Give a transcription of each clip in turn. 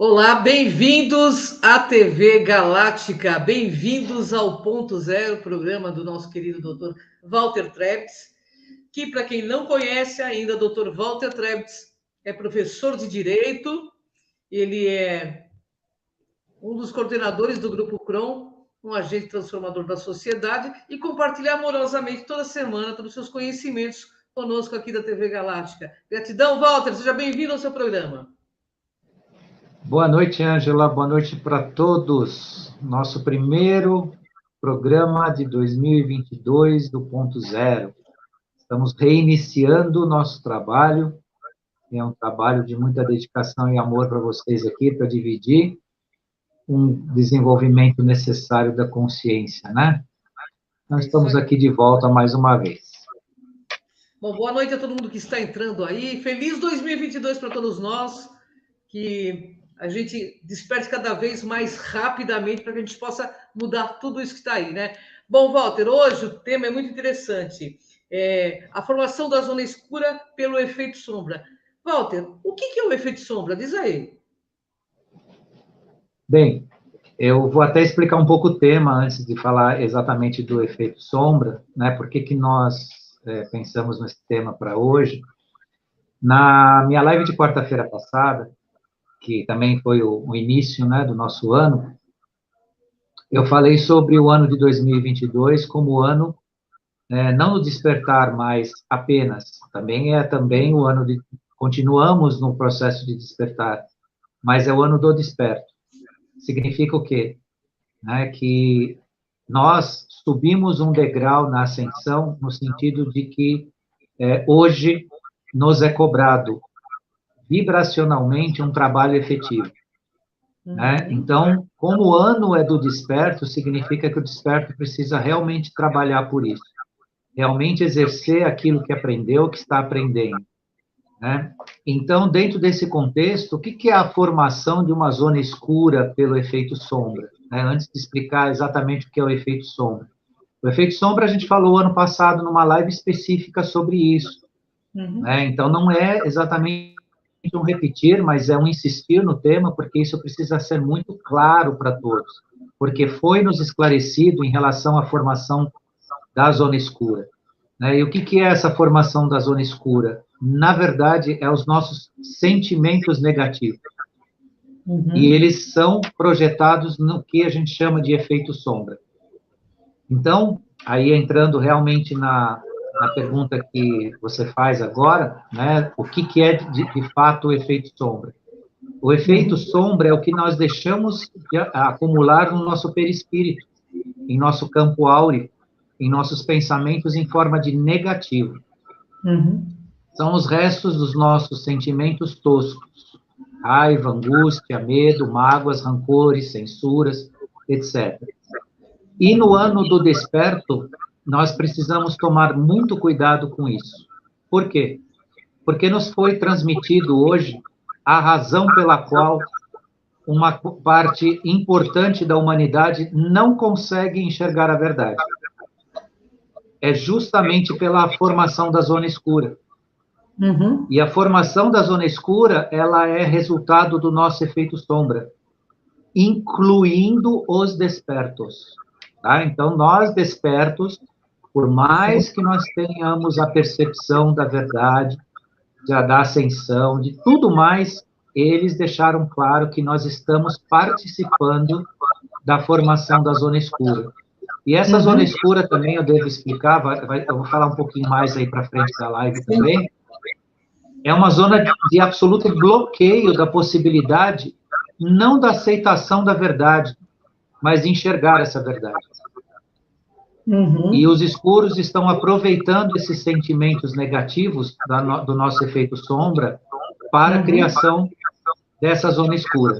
Olá, bem-vindos à TV Galáctica, bem-vindos ao Ponto Zero, programa do nosso querido Dr. Walter Trebitz, que, para quem não conhece ainda, Dr. Walter Trebitz é professor de Direito, ele é um dos coordenadores do Grupo CROM, um agente transformador da sociedade, e compartilha amorosamente toda semana todos os seus conhecimentos conosco aqui da TV Galáctica. Gratidão, Walter, seja bem-vindo ao seu programa. Boa noite, Ângela. Boa noite para todos. Nosso primeiro programa de 2022 do Ponto Zero. Estamos reiniciando o nosso trabalho. É um trabalho de muita dedicação e amor para vocês aqui, para dividir um desenvolvimento necessário da consciência, né? Nós estamos aqui de volta mais uma vez. Bom, boa noite a todo mundo que está entrando aí. Feliz 2022 para todos nós. Que a gente desperte cada vez mais rapidamente para que a gente possa mudar tudo isso que está aí, né? Bom, Walter, hoje o tema é muito interessante. A formação da zona escura pelo efeito sombra. Walter, o que é o efeito sombra? Diz aí. Bem, eu vou até explicar um pouco o tema antes de falar exatamente do efeito sombra, né? Por que nós pensamos nesse tema para hoje. Na minha live de quarta-feira passada, que também foi o início, né, do nosso ano, eu falei sobre o ano de 2022 como o ano, não do despertar mais apenas, também o ano de, continuamos no processo de despertar, mas é o ano do desperto. Significa o quê? Né, que nós subimos um degrau na ascensão, no sentido de que hoje nos é cobrado vibracionalmente um trabalho efetivo. Né? Então, como o ano é do desperto, significa que o desperto precisa realmente trabalhar por isso, realmente exercer aquilo que aprendeu, que está aprendendo. Né? Então, dentro desse contexto, o que é a formação de uma zona escura pelo efeito sombra? Né? Antes de explicar exatamente o que é o efeito sombra. O efeito sombra a gente falou ano passado numa live específica sobre isso. Né? Então, não é exatamente um repetir, mas é um insistir no tema, porque isso precisa ser muito claro para todos, porque foi nos esclarecido em relação à formação da zona escura. Né? E o que é essa formação da zona escura? Na verdade, é os nossos sentimentos negativos. E eles são projetados no que a gente chama de efeito sombra. Então, aí entrando realmente na pergunta que você faz agora, né, o que é de fato o efeito sombra? O efeito sombra é o que nós deixamos de acumular no nosso perispírito, em nosso campo áureo, em nossos pensamentos em forma de negativo. São os restos dos nossos sentimentos toscos, raiva, angústia, medo, mágoas, rancores, censuras, etc. E no ano do desperto, nós precisamos tomar muito cuidado com isso. Por quê? Porque nos foi transmitido hoje a razão pela qual uma parte importante da humanidade não consegue enxergar a verdade. É justamente pela formação da zona escura. E a formação da zona escura, ela é resultado do nosso efeito sombra, incluindo os despertos. Tá? Então, nós despertos, por mais que nós tenhamos a percepção da verdade, da ascensão, de tudo mais, eles deixaram claro que nós estamos participando da formação da zona escura. E essa zona escura também eu devo explicar, eu vou falar um pouquinho mais aí para frente da live também, é uma zona de absoluto bloqueio da possibilidade, não da aceitação da verdade, mas de enxergar essa verdade. E os escuros estão aproveitando esses sentimentos negativos do nosso efeito sombra para a criação dessa zona escura.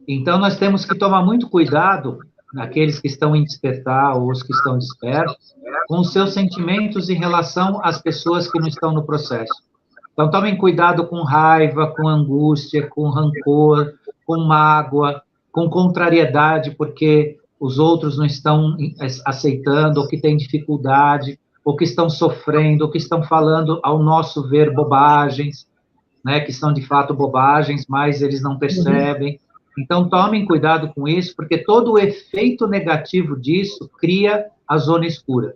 Então, nós temos que tomar muito cuidado, aqueles que estão em despertar ou os que estão despertos, com os seus sentimentos em relação às pessoas que não estão no processo. Então, tomem cuidado com raiva, com angústia, com rancor, com mágoa, com contrariedade, porque os outros não estão aceitando, ou que têm dificuldade, ou que estão sofrendo, ou que estão falando, ao nosso ver, bobagens. né, que são de fato bobagens, mas eles não percebem. Então, tomem cuidado com isso, porque todo o efeito negativo disso cria a zona escura.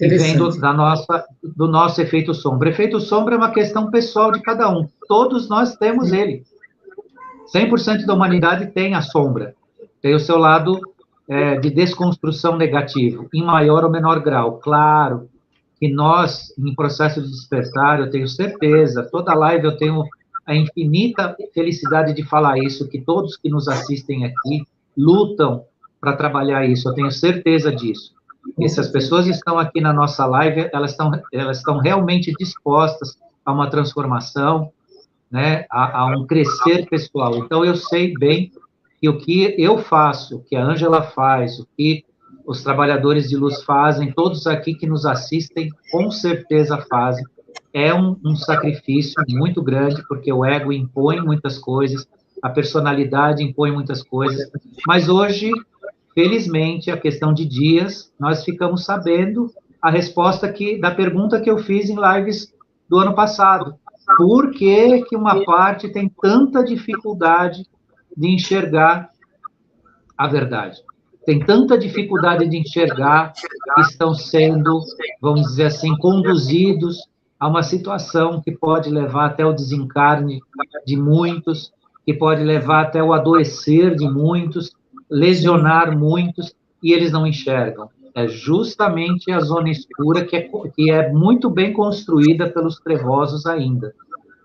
E vem do nosso efeito sombra. O efeito sombra é uma questão pessoal de cada um. Todos nós temos ele. 100% da humanidade tem a sombra. Tem o seu lado de desconstrução negativo, em maior ou menor grau. Claro que nós, em processo de despertar, eu tenho certeza, toda live eu tenho a infinita felicidade de falar isso, que todos que nos assistem aqui lutam para trabalhar isso, eu tenho certeza disso. E se as pessoas estão aqui na nossa live, elas estão realmente dispostas a uma transformação, né, a um crescer pessoal. Então, eu sei bem que o que eu faço, o que a Ângela faz, o que os trabalhadores de luz fazem, todos aqui que nos assistem, com certeza fazem. É um sacrifício muito grande, porque o ego impõe muitas coisas, a personalidade impõe muitas coisas, mas hoje, felizmente, a questão de dias, nós ficamos sabendo a resposta da pergunta que eu fiz em lives do ano passado. Por que que uma parte tem tanta dificuldade de enxergar a verdade? Tem tanta dificuldade de enxergar que estão sendo, vamos dizer assim, conduzidos a uma situação que pode levar até o desencarne de muitos, que pode levar até o adoecer de muitos, lesionar muitos, e eles não enxergam. É justamente a zona escura que é muito bem construída pelos trevosos ainda.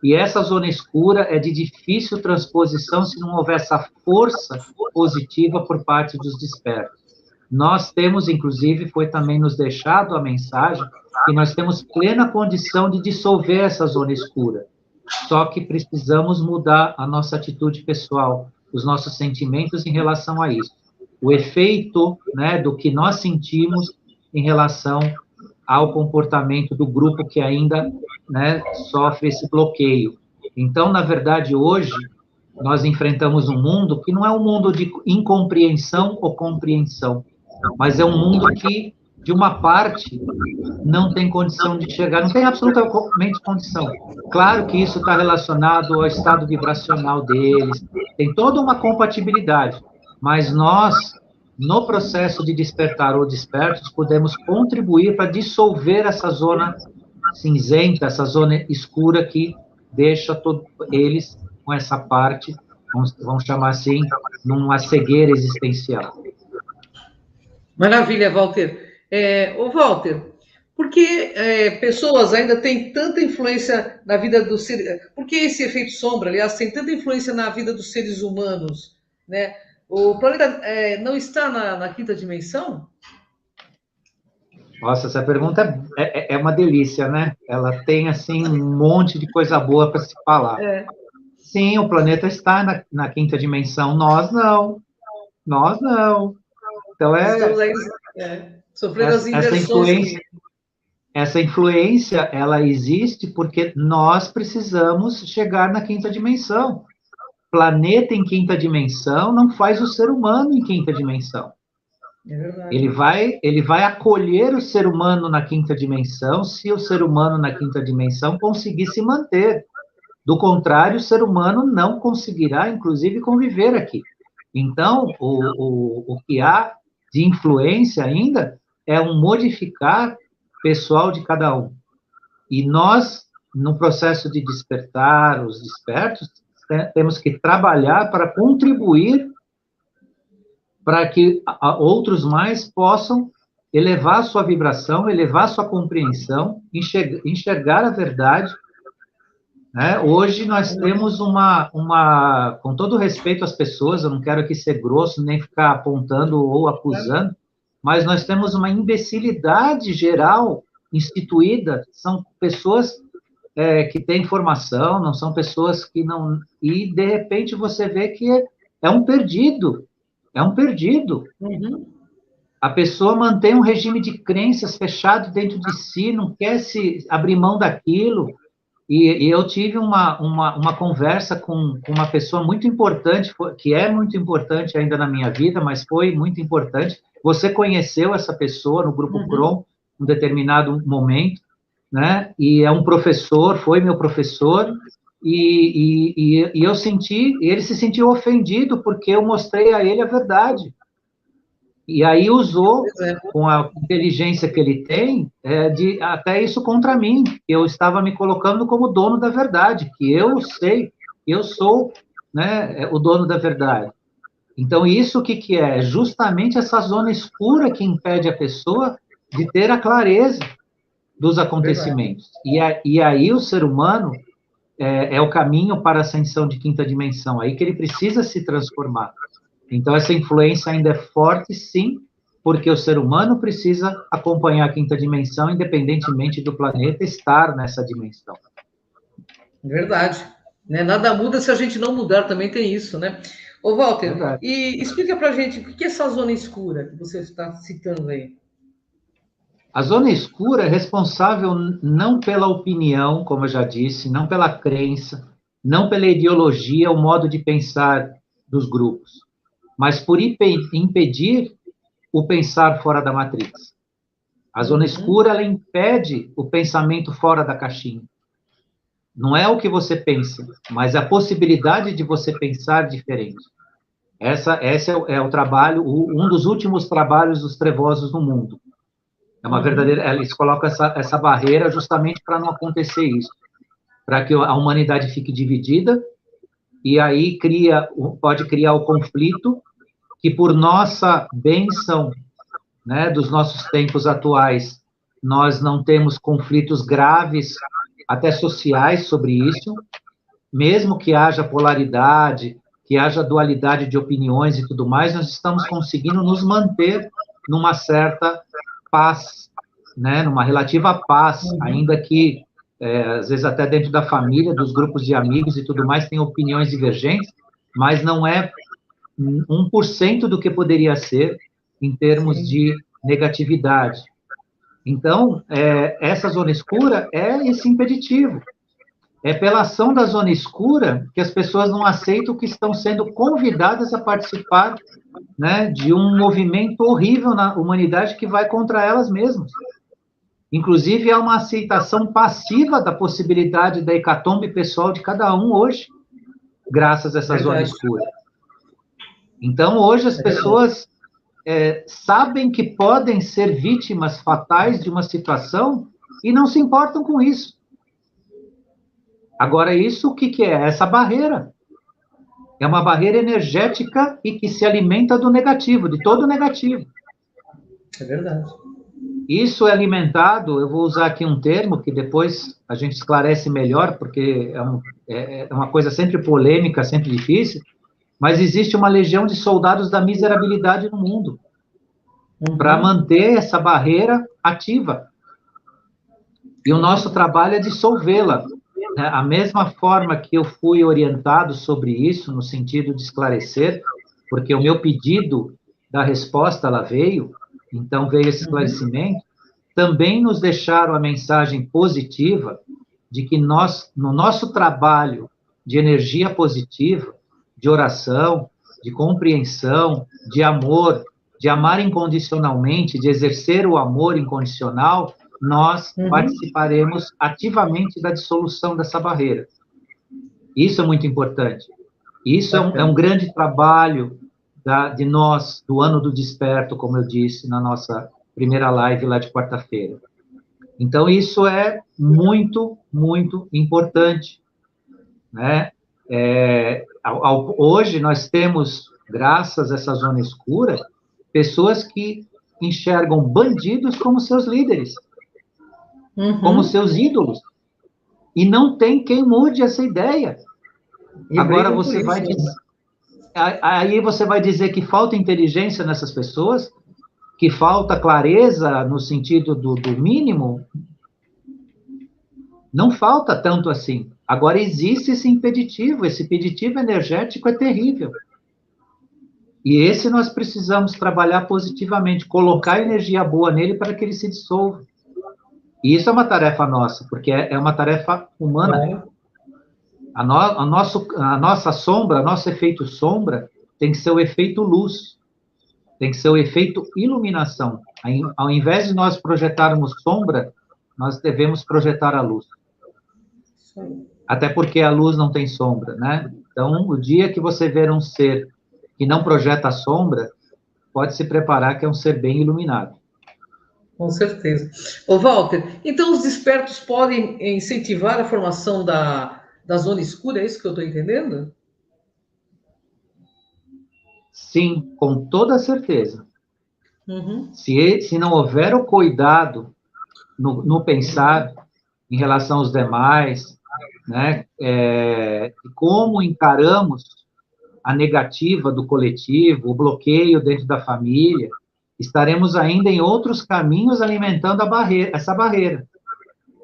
E essa zona escura é de difícil transposição se não houver essa força positiva por parte dos despertos. Nós temos, inclusive, foi também nos deixado a mensagem que nós temos plena condição de dissolver essa zona escura. Só que precisamos mudar a nossa atitude pessoal, os nossos sentimentos em relação a isso. O efeito, né, do que nós sentimos em relação ao comportamento do grupo que ainda, né, sofre esse bloqueio. Então, na verdade, hoje, nós enfrentamos um mundo que não é um mundo de incompreensão ou compreensão, mas é um mundo que, de uma parte, não tem condição de chegar, não tem absolutamente condição. Claro que isso está relacionado ao estado vibracional deles, tem toda uma compatibilidade, mas nós, no processo de despertar ou despertos, podemos contribuir para dissolver essa zona cinzenta, essa zona escura que deixa todos eles com essa parte, vamos chamar assim, numa cegueira existencial. Maravilha, Walter. Ô, Walter, por que pessoas ainda têm tanta influência na vida dos seres... Por que esse efeito sombra, aliás, tem tanta influência na vida dos seres humanos, né? O planeta não está na quinta dimensão? Nossa, essa pergunta é uma delícia, né? Ela tem, assim, um monte de coisa boa para se falar. Sim, o planeta está na quinta dimensão, nós não. Nós não. Então, sofrendo as inversões. Essa influência, ela existe porque nós precisamos chegar na quinta dimensão. Planeta em quinta dimensão não faz o ser humano em quinta dimensão. É verdade. Ele vai acolher o ser humano na quinta dimensão se o ser humano na quinta dimensão conseguir se manter. Do contrário, o ser humano não conseguirá, inclusive, conviver aqui. Então, o que há de influência ainda é um modificar pessoal de cada um. E nós, no processo de despertar os despertos, temos que trabalhar para contribuir para que outros mais possam elevar sua vibração, elevar sua compreensão, enxergar a verdade. Né? Hoje nós temos com todo respeito às pessoas, eu não quero aqui ser grosso, nem ficar apontando ou acusando, mas nós temos uma imbecilidade geral instituída, são pessoas que têm formação, não são pessoas que não... E, de repente, você vê que é um perdido. É um perdido. Uhum. A pessoa mantém um regime de crenças fechado dentro de si, não quer se abrir mão daquilo. E eu tive uma conversa com uma pessoa muito importante, que é muito importante ainda na minha vida, mas foi muito importante. Você conheceu essa pessoa no Grupo Crom, em um determinado momento, né? E é um professor, foi meu professor, e eu senti, ele se sentiu ofendido porque eu mostrei a ele a verdade. E aí usou, com a inteligência que ele tem, de até isso contra mim. Eu estava me colocando como dono da verdade, que eu sei, eu sou, né, o dono da verdade. Então, isso o que, que é? Justamente essa zona escura que impede a pessoa de ter a clareza dos acontecimentos. E aí o ser humano é o caminho para a ascensão de quinta dimensão, aí que ele precisa se transformar. Então, essa influência ainda é forte, sim, porque o ser humano precisa acompanhar a quinta dimensão, independentemente do planeta estar nessa dimensão. Verdade. Né? Nada muda se a gente não mudar, também tem isso, né? Ô, Walter, Verdade. e explica pra gente o que é essa zona escura que você está citando aí? A zona escura é responsável não pela opinião, como eu já disse, não pela crença, não pela ideologia, o modo de pensar dos grupos, mas por impedir o pensar fora da matriz. A zona escura, ela impede o pensamento fora da caixinha. Não é o que você pensa, mas a possibilidade de você pensar diferente. Esse é o trabalho, um dos últimos trabalhos dos trevosos no mundo. É uma verdadeira, eles colocam essa barreira justamente para não acontecer isso, para que a humanidade fique dividida, e aí pode criar o conflito, que por nossa bênção, né, dos nossos tempos atuais, nós não temos conflitos graves, até sociais, sobre isso, mesmo que haja polaridade, que haja dualidade de opiniões e tudo mais, nós estamos conseguindo nos manter numa certa paz, né, numa relativa paz, ainda que, às vezes, até dentro da família, dos grupos de amigos e tudo mais, tem opiniões divergentes, mas não é 1% do que poderia ser em termos de negatividade. Então, essa zona escura é esse impeditivo. É pela ação da zona escura que as pessoas não aceitam que estão sendo convidadas a participar, né, de um movimento horrível na humanidade que vai contra elas mesmas. Inclusive, há uma aceitação passiva da possibilidade da hecatombe pessoal de cada um hoje, graças a essa zona escura. Então, hoje as pessoas sabem que podem ser vítimas fatais de uma situação e não se importam com isso. Agora, isso o que, que é? Essa barreira. É uma barreira energética e que se alimenta do negativo, de todo o negativo. É verdade. Isso é alimentado, eu vou usar aqui um termo que depois a gente esclarece melhor, porque é uma coisa sempre polêmica, sempre difícil, mas existe uma legião de soldados da miserabilidade no mundo, para manter essa barreira ativa. E o nosso trabalho é dissolvê-la. A mesma forma que eu fui orientado sobre isso, no sentido de esclarecer, porque o meu pedido da resposta, ela veio, então veio esse esclarecimento, também nos deixaram a mensagem positiva de que nós, no nosso trabalho de energia positiva, de oração, de compreensão, de amor, de amar incondicionalmente, de exercer o amor incondicional, nós participaremos ativamente da dissolução dessa barreira. Isso é muito importante. Isso é um grande trabalho de nós, do Ano do Desperto, como eu disse na nossa primeira live lá de quarta-feira. Então, isso é muito, muito importante, né? Hoje, nós temos, graças a essa zona escura, pessoas que enxergam bandidos como seus líderes, como seus ídolos. E não tem quem mude essa ideia. Agora você vai dizer, aí você vai dizer que falta inteligência nessas pessoas, que falta clareza no sentido do mínimo. Não falta tanto assim. Agora existe esse impeditivo energético é terrível. E esse nós precisamos trabalhar positivamente, colocar energia boa nele para que ele se dissolva. E isso é uma tarefa nossa, porque é uma tarefa humana. A nossa sombra, nosso efeito sombra, tem que ser o efeito luz, tem que ser o efeito iluminação. Ao invés de nós projetarmos sombra nós devemos projetar a luz. Até porque a luz não tem sombra, né? Então, o dia que você ver um ser que não projeta sombra, pode se preparar que é um ser bem iluminado. Com certeza. Ô, Walter, então os despertos podem incentivar a formação da zona escura, é isso que eu estou entendendo? Sim, com toda certeza. Uhum. Se não houver o cuidado no pensar em relação aos demais, né, como encaramos a negativa do coletivo, o bloqueio dentro da família, estaremos ainda em outros caminhos alimentando essa barreira,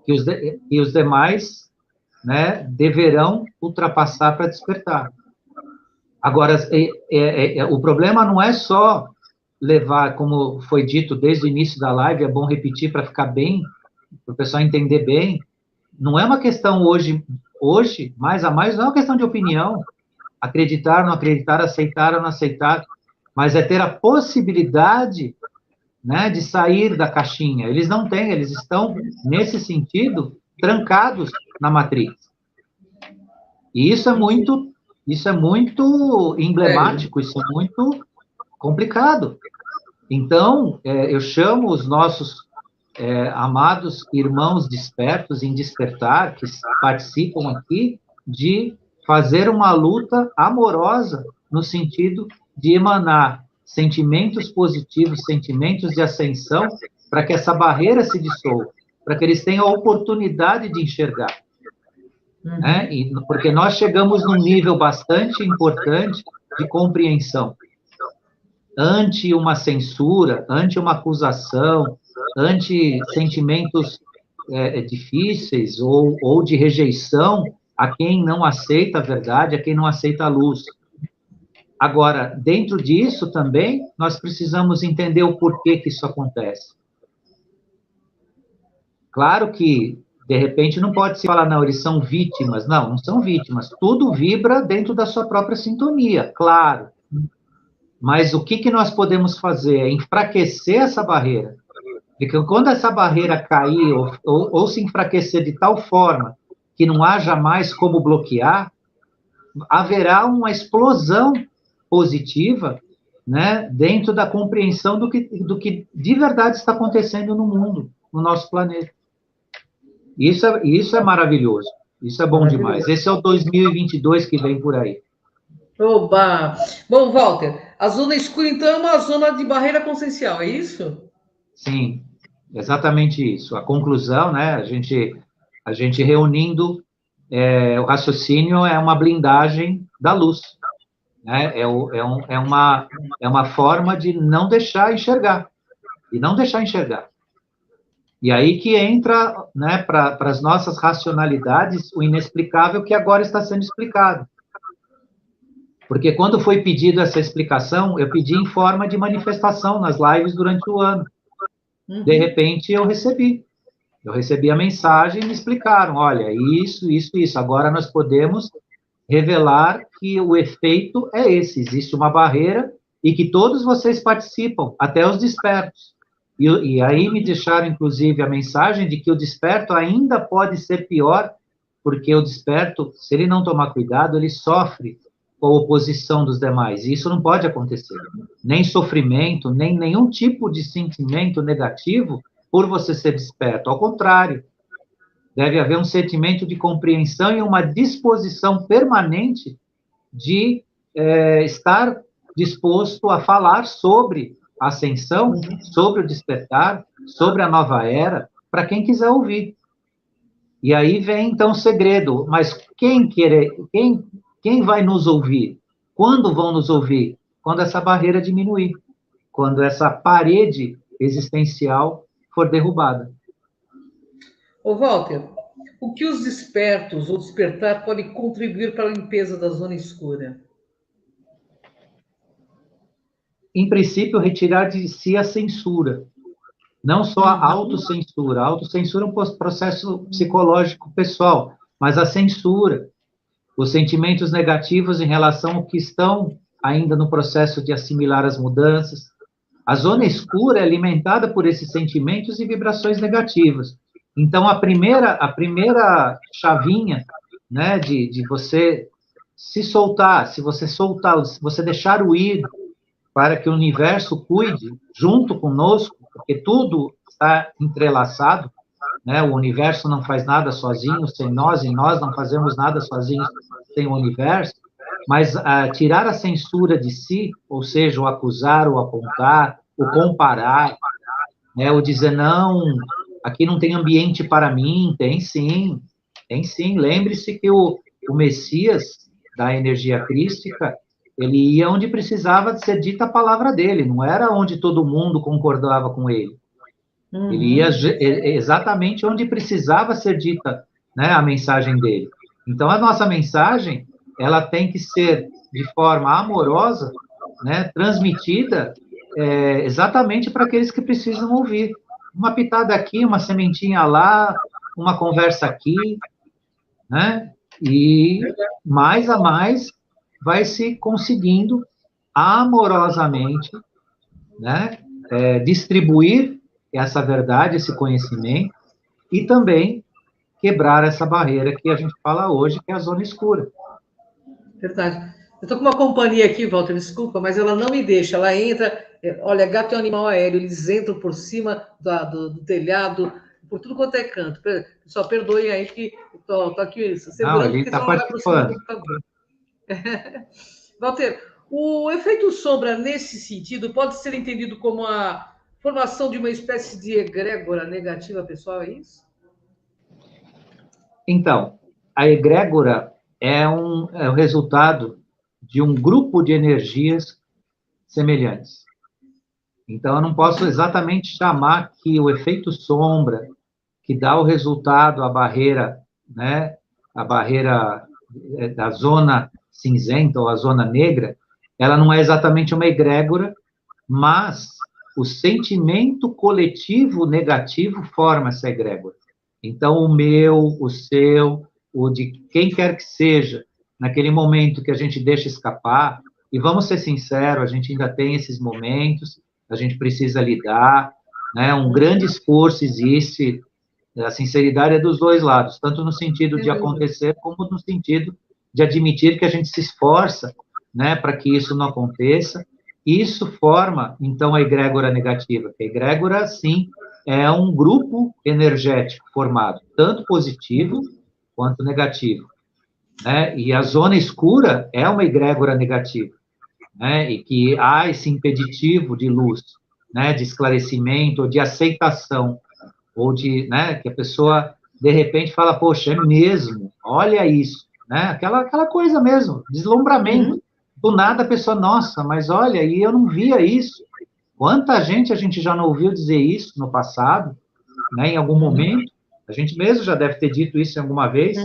que os demais, né, deverão ultrapassar para despertar. Agora, o problema não é só levar, como foi dito desde o início da live, é bom repetir para ficar bem, para o pessoal entender bem, não é uma questão hoje, mais a mais, não é uma questão de opinião, acreditar, não acreditar, aceitar ou não aceitar, mas é ter a possibilidade, né, de sair da caixinha. Eles não têm, eles estão, nesse sentido, trancados na matriz. E isso é muito emblemático, isso é muito complicado. Então, eu chamo os nossos amados irmãos despertos em despertar, que participam aqui, de fazer uma luta amorosa no sentido de emanar sentimentos positivos, sentimentos de ascensão, para que essa barreira se dissolva, para que eles tenham a oportunidade de enxergar. Né? Porque nós chegamos num nível bastante importante de compreensão. Ante uma censura, ante uma acusação, ante sentimentos difíceis ou de rejeição a quem não aceita a verdade, a quem não aceita a luz. Agora, dentro disso também, nós precisamos entender o porquê que isso acontece. Claro que, de repente, não pode se falar, não, eles são vítimas. Não, não são vítimas. Tudo vibra dentro da sua própria sintonia, claro. Mas o que nós podemos fazer é enfraquecer essa barreira. Porque quando essa barreira cair ou se enfraquecer de tal forma que não haja mais como bloquear, haverá uma explosão positiva, né, dentro da compreensão do que de verdade está acontecendo no mundo, no nosso planeta. Isso é maravilhoso. Isso é bom demais. Esse é o 2022 que vem por aí. Oba! Bom, Walter, a zona escura, então, é uma zona de barreira consciencial, é isso? Sim, exatamente isso. A conclusão, né, a gente reunindo, o raciocínio é uma blindagem da luz. Né? É uma forma de não deixar enxergar. E não deixar enxergar. E aí que entra, né, para as nossas racionalidades o inexplicável que agora está sendo explicado. Porque quando foi pedido essa explicação, eu pedi em forma de manifestação nas lives durante o ano. De repente, eu recebi a mensagem e me explicaram, olha, isso, agora nós podemos revelar que o efeito é esse, existe uma barreira e que todos vocês participam, até os despertos. E aí me deixaram, inclusive, a mensagem de que o desperto ainda pode ser pior, porque o desperto, se ele não tomar cuidado, ele sofre com a oposição dos demais, e isso não pode acontecer. Nem sofrimento, nem nenhum tipo de sentimento negativo por você ser desperto. Ao contrário, deve haver um sentimento de compreensão e uma disposição permanente de estar disposto a falar sobre a ascensão, sobre o despertar, sobre a nova era, para quem quiser ouvir. E aí vem, então, o segredo. Mas quem vai nos ouvir? Quando vão nos ouvir? Quando essa barreira diminuir. Quando essa parede existencial for derrubada. Ô, Walter, o que os despertos ou despertar podem contribuir para a limpeza da zona escura? Em princípio, retirar de si a censura. Não só a autocensura. A autocensura é um processo psicológico pessoal, mas a censura, os sentimentos negativos em relação ao que estão ainda no processo de assimilar as mudanças. A zona escura é alimentada por esses sentimentos e vibrações negativas. Então, a primeira chavinha, né, de você se soltar, se você deixar o ir para que o universo cuide junto conosco, porque tudo está entrelaçado, né? O universo não faz nada sozinho sem nós, e nós não fazemos nada sozinhos sem o universo, mas tirar a censura de si, ou seja, o acusar, o apontar, o comparar, né? O dizer, não, aqui não tem ambiente para mim, tem sim, tem sim. Lembre-se que o Messias da energia crística, ele ia onde precisava de ser dita a palavra dele, não era onde todo mundo concordava com ele. Ele ia exatamente onde precisava ser dita, né, a mensagem dele. Então, a nossa mensagem, ela tem que ser de forma amorosa, né, transmitida exatamente para aqueles que precisam ouvir. Uma pitada aqui, uma sementinha lá, uma conversa aqui, né? E mais a mais vai se conseguindo amorosamente, né, distribuir essa verdade, esse conhecimento, e também quebrar essa barreira que a gente fala hoje, que é a zona escura. Verdade. Eu estou com uma companhia aqui, Walter, desculpa, mas ela não me deixa. Ela entra, olha, gato é um animal aéreo, eles entram por cima do telhado, por tudo quanto é canto. Pessoal, perdoem aí que estou aqui segurando, não, ele porque está senão vai por cima do participando. computador. Walter, o efeito sombra, nesse sentido, pode ser entendido como a formação de uma espécie de egrégora negativa pessoal, é isso? Então, a egrégora é o resultado de um grupo de energias semelhantes. Então, eu não posso exatamente chamar que o efeito sombra, que dá o resultado, a barreira, né, a barreira da zona cinzenta ou a zona negra, ela não é exatamente uma egrégora, mas o sentimento coletivo negativo forma essa egrégora. Então, o meu, o seu, o de quem quer que seja, naquele momento que a gente deixa escapar, e vamos ser sinceros, a gente ainda tem esses momentos, a gente precisa lidar, né? Um grande esforço existe, a sinceridade é dos dois lados, tanto no sentido de acontecer, como no sentido de admitir que a gente se esforça, né, para que isso não aconteça. Isso forma, então, a egrégora negativa. A egrégora, sim, é um grupo energético formado, tanto positivo quanto negativo, né? E a zona escura é uma egrégora negativa, né? E que há esse impeditivo de luz, né, de esclarecimento, ou de aceitação, ou de, né, que a pessoa, de repente, fala, poxa, é mesmo, olha isso, né? Aquela coisa mesmo, deslumbramento. Do nada a pessoa, nossa, mas olha, e eu não via isso. Quanta gente a gente já não ouviu dizer isso no passado, né, em algum momento? A gente mesmo já deve ter dito isso em alguma vez,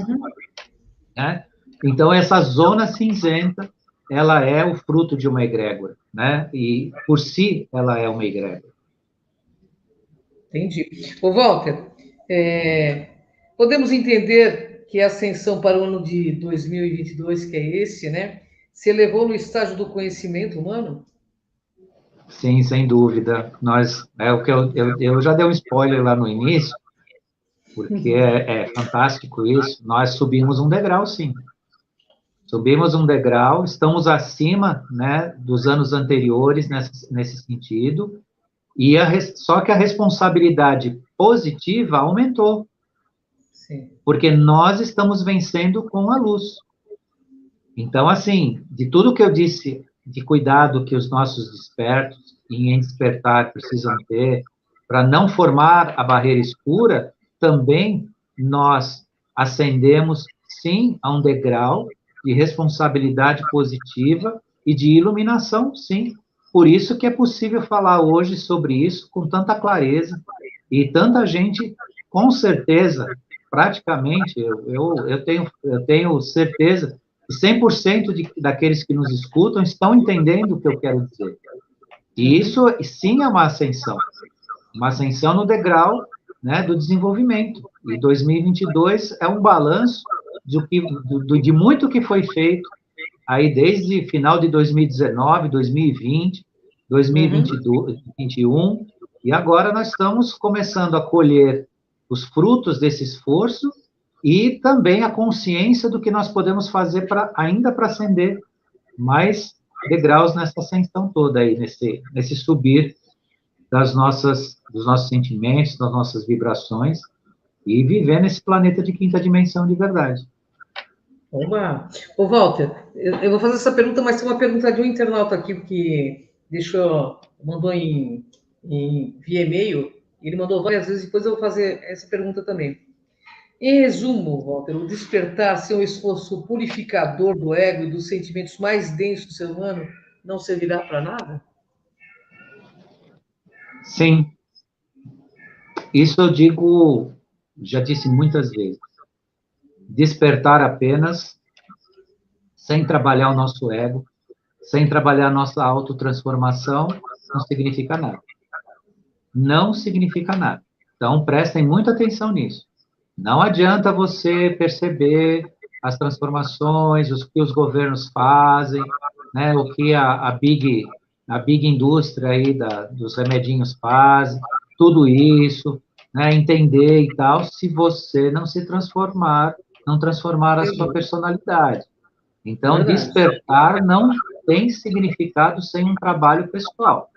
né? Então, essa zona cinzenta, ela é o fruto de uma egrégora, né? E, por si, ela é uma egrégora. Entendi. Ô, Walter, podemos entender que a ascensão para o ano de 2022, que é esse, né, se elevou no estágio do conhecimento humano? Sim, sem dúvida. O que eu já dei um spoiler lá no início, porque é fantástico isso. Nós subimos um degrau, sim. Subimos um degrau, estamos acima, né, dos anos anteriores nesse sentido, e só que a responsabilidade positiva aumentou. Sim. Porque nós estamos vencendo com a luz. Então, assim, de tudo que eu disse, de cuidado que os nossos despertos e em despertar precisam ter, para não formar a barreira escura, também nós ascendemos, sim, a um degrau de responsabilidade positiva e de iluminação, sim. Por isso que é possível falar hoje sobre isso com tanta clareza, e tanta gente, com certeza, praticamente, eu tenho certeza que 100% daqueles que nos escutam estão entendendo o que eu quero dizer. E isso, sim, é uma ascensão no degrau, né, do desenvolvimento. E 2022 é um balanço de muito que foi feito aí desde final de 2019, 2020, 2021, e agora nós estamos começando a colher os frutos desse esforço e também a consciência do que nós podemos fazer ainda para ascender mais degraus nessa ascensão toda aí, nesse subir dos nossos sentimentos, das nossas vibrações, e viver nesse planeta de quinta dimensão de verdade. Oba! Ô, Walter, eu vou fazer essa pergunta, mas tem uma pergunta de um internauta aqui que mandou via e-mail, ele mandou várias vezes, depois eu vou fazer essa pergunta também. Em resumo, Walter, o despertar ser um esforço purificador do ego e dos sentimentos mais densos do ser humano não servirá para nada? Sim. Isso eu digo, já disse muitas vezes. Despertar apenas, sem trabalhar o nosso ego, sem trabalhar a nossa autotransformação, não significa nada. Não significa nada. Então, prestem muita atenção nisso. Não adianta você perceber as transformações, o que os governos fazem, né, o que a big indústria aí dos remedinhos faz, tudo isso, né, entender e tal, se você não se transformar, não transformar a sua personalidade. Então, despertar não tem significado sem um trabalho pessoal.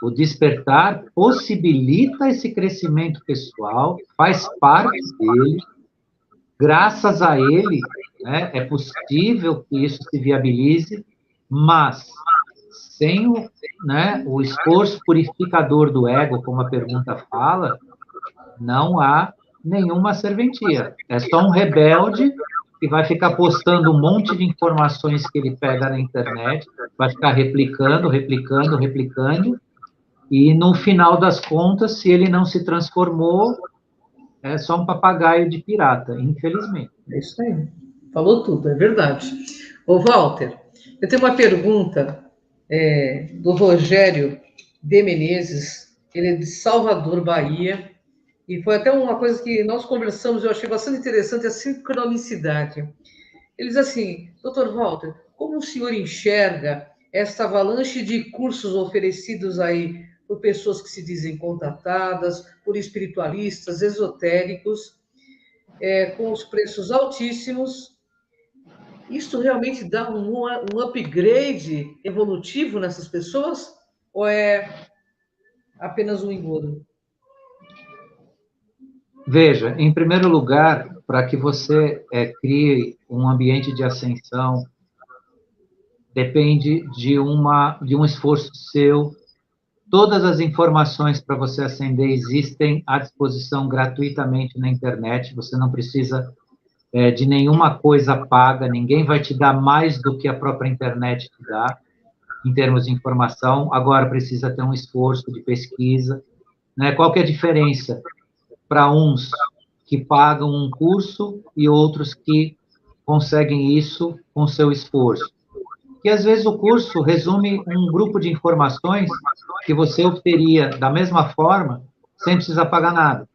O despertar possibilita esse crescimento pessoal, faz parte dele, graças a ele, né, é possível que isso se viabilize, mas sem o esforço purificador do ego, como a pergunta fala, não há nenhuma serventia. É só um rebelde que vai ficar postando um monte de informações que ele pega na internet, vai ficar replicando, e no final das contas, se ele não se transformou, é só um papagaio de pirata, infelizmente. É isso aí. Falou tudo, é verdade. Ô, Walter, eu tenho uma pergunta do Rogério de Menezes, ele é de Salvador, Bahia, e foi até uma coisa que nós conversamos, eu achei bastante interessante, a sincronicidade. Ele diz assim, Dr. Walter, como o senhor enxerga esta avalanche de cursos oferecidos aí por pessoas que se dizem contatadas, por espiritualistas, esotéricos, com os preços altíssimos? Isto realmente dá um upgrade evolutivo nessas pessoas? Ou é apenas um engodo? Veja, em primeiro lugar, para que você crie um ambiente de ascensão, depende de um esforço seu. Todas as informações para você ascender existem à disposição gratuitamente na internet, você não precisa de nenhuma coisa paga, ninguém vai te dar mais do que a própria internet te dá, em termos de informação. Agora, precisa ter um esforço de pesquisa, né? Qual que é a diferença para uns que pagam um curso e outros que conseguem isso com seu esforço? Que às vezes o curso resume um grupo de informações que você obteria da mesma forma, sem precisar pagar nada.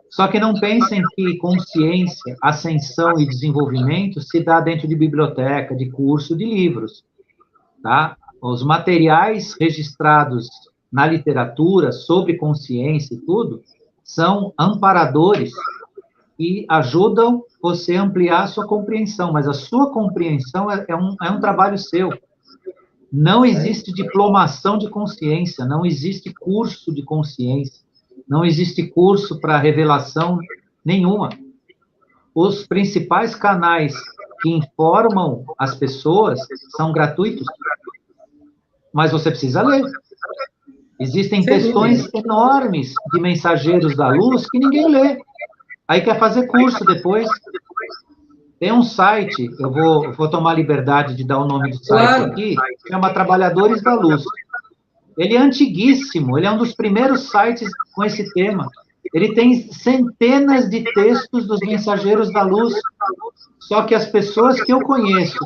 Só que não pensem que consciência, ascensão e desenvolvimento se dá dentro de biblioteca, de curso, de livros, tá? Os materiais registrados na literatura sobre consciência e tudo são amparadores e ajudam você a ampliar a sua compreensão, mas a sua compreensão é um trabalho seu. Não existe diplomação de consciência, não existe curso de consciência, não existe curso para revelação nenhuma. Os principais canais que informam as pessoas são gratuitos, mas você precisa ler. Existem questões enormes de mensageiros da luz que ninguém lê. Aí quer fazer curso depois. Tem um site, eu vou tomar a liberdade de dar o nome do site aqui, chama Trabalhadores da Luz. Ele é antiguíssimo, ele é um dos primeiros sites com esse tema. Ele tem centenas de textos dos mensageiros da luz. Só que as pessoas que eu conheço,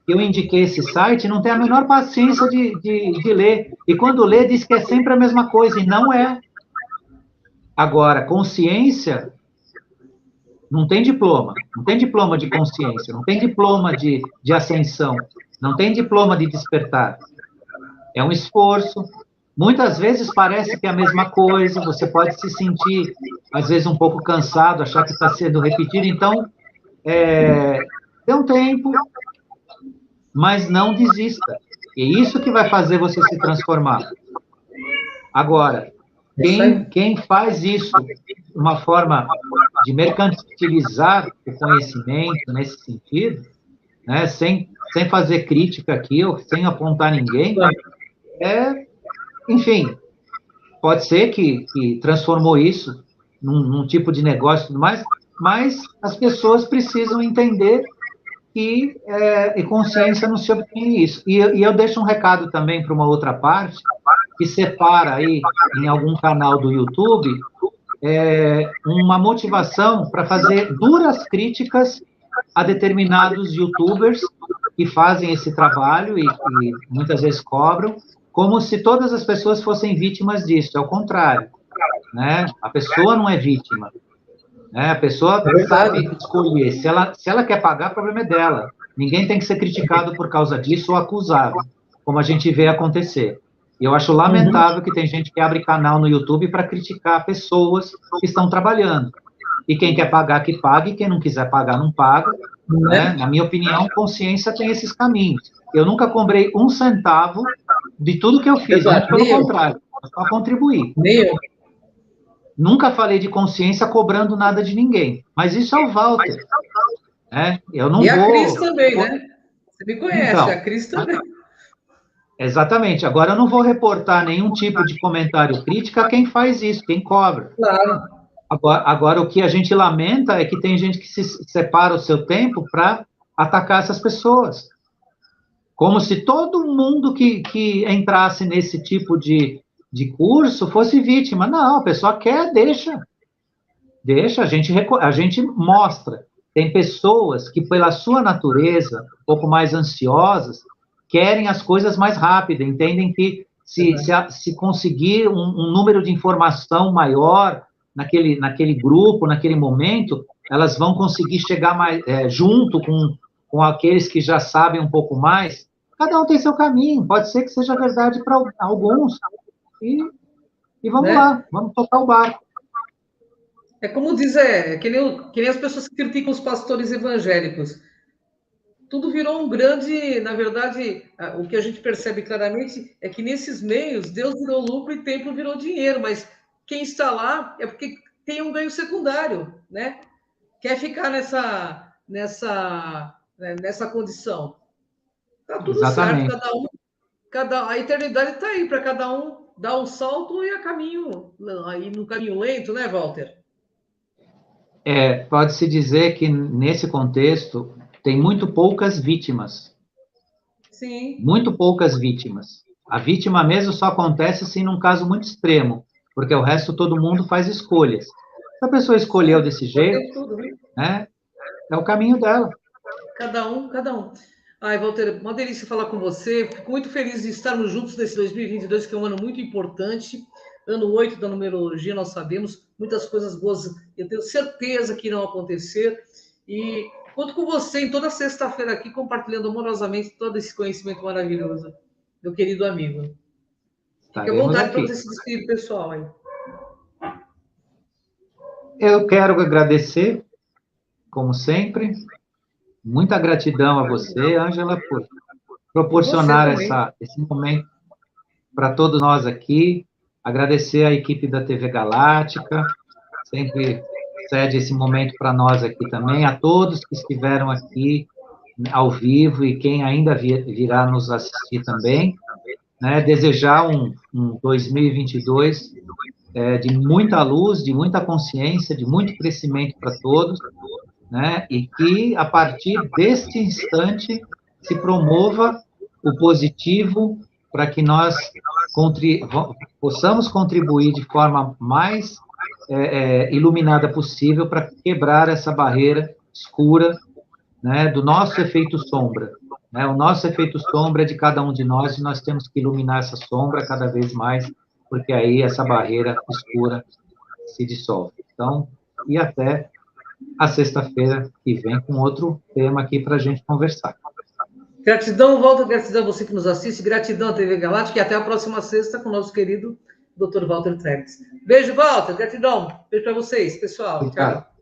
que eu indiquei esse site, não têm a menor paciência de ler. E quando lê, diz que é sempre a mesma coisa, e não é. Agora, consciência não tem diploma de consciência, não tem diploma de ascensão, não tem diploma de despertar. É um esforço, Muitas vezes parece que é a mesma coisa, você pode se sentir, às vezes, um pouco cansado, achar que está sendo repetido. Então, dê um tempo, mas não desista. É isso que vai fazer você se transformar. Agora, quem faz isso de uma forma de mercantilizar o conhecimento nesse sentido, né, sem fazer crítica aqui, ou sem apontar ninguém, enfim, pode ser que transformou isso num tipo de negócio e tudo mais, mas as pessoas precisam entender que consciência não se obtém isso. E eu deixo um recado também para uma outra parte, que separa aí em algum canal do YouTube uma motivação para fazer duras críticas a determinados YouTubers que fazem esse trabalho e muitas vezes cobram, como se todas as pessoas fossem vítimas disso. É o contrário, né? A pessoa não é vítima, né? A pessoa sabe escolher. Se ela quer pagar, o problema é dela. Ninguém tem que ser criticado por causa disso ou acusado, como a gente vê acontecer. E eu acho lamentável que tem gente que abre canal no YouTube para criticar pessoas que estão trabalhando. E quem quer pagar, que pague, quem não quiser pagar, não paga. Né? Na minha opinião, consciência tem esses caminhos. Eu nunca cobrei um centavo de tudo que eu fiz, muito pelo contrário, só contribuir. Nunca falei de consciência cobrando nada de ninguém, mas isso é o Walter. Né? Eu não e vou... a Cris também, né? Você me conhece, então, a Cris também. Exatamente. Agora, eu não vou reportar nenhum tipo de comentário crítico a quem faz isso, quem cobra. Claro. Agora, o que a gente lamenta é que tem gente que se separa o seu tempo para atacar essas pessoas. Como se todo mundo que entrasse nesse tipo de curso fosse vítima. Não, a pessoa quer, deixa. Deixa, a gente mostra. Tem pessoas que, pela sua natureza, um pouco mais ansiosas, querem as coisas mais rápidas, entendem que se conseguir um número de informação maior naquele grupo, naquele momento, elas vão conseguir chegar mais junto com aqueles que já sabem um pouco mais. Cada um tem seu caminho, pode ser que seja verdade para alguns. E vamos lá, vamos tocar o barco. É como diz, que nem as pessoas que criticam os pastores evangélicos. Tudo virou um grande, na verdade, o que a gente percebe claramente é que nesses meios Deus virou lucro e templo virou dinheiro, mas quem está lá é porque tem um ganho secundário, né? Quer ficar nessa condição. Tá tudo Exatamente. certo, a eternidade está aí para cada um dar um salto e aí no caminho lento, né, Walter? Pode-se dizer que nesse contexto tem muito poucas vítimas. Sim. Muito poucas vítimas. A vítima mesmo só acontece assim num caso muito extremo, porque o resto todo mundo faz escolhas. Se a pessoa escolheu desse jeito, né, é o caminho dela. Cada um. Ai, Walter, uma delícia falar com você. Fico muito feliz de estarmos juntos nesse 2022, que é um ano muito importante. Ano 8 da numerologia, nós sabemos, muitas coisas boas, eu tenho certeza que irão acontecer. E conto com você em toda sexta-feira aqui, compartilhando amorosamente todo esse conhecimento maravilhoso, meu querido amigo. Fique à vontade para você se despedir, pessoal. Aí. Eu quero agradecer, como sempre, muita gratidão a você, Ângela, por proporcionar esse momento para todos nós aqui. Agradecer à equipe da TV Galáctica, sempre cede esse momento para nós aqui também, a todos que estiveram aqui ao vivo e quem ainda virá nos assistir também, né? Desejar um 2022 de muita luz, de muita consciência, de muito crescimento para todos, né? E que, a partir deste instante, se promova o positivo para que nós possamos contribuir de forma mais iluminada possível para quebrar essa barreira escura, né, do nosso efeito sombra. Né? O nosso efeito sombra é de cada um de nós e nós temos que iluminar essa sombra cada vez mais, porque aí essa barreira escura se dissolve. Então, e até a sexta-feira que vem com outro tema aqui para a gente conversar. Gratidão, Walter, gratidão a você que nos assiste, gratidão à TV Galáctica e até a próxima sexta com o nosso querido Dr. Walter Trepes. Beijo, Walter, gratidão. Beijo para vocês, pessoal. Obrigado. Tchau.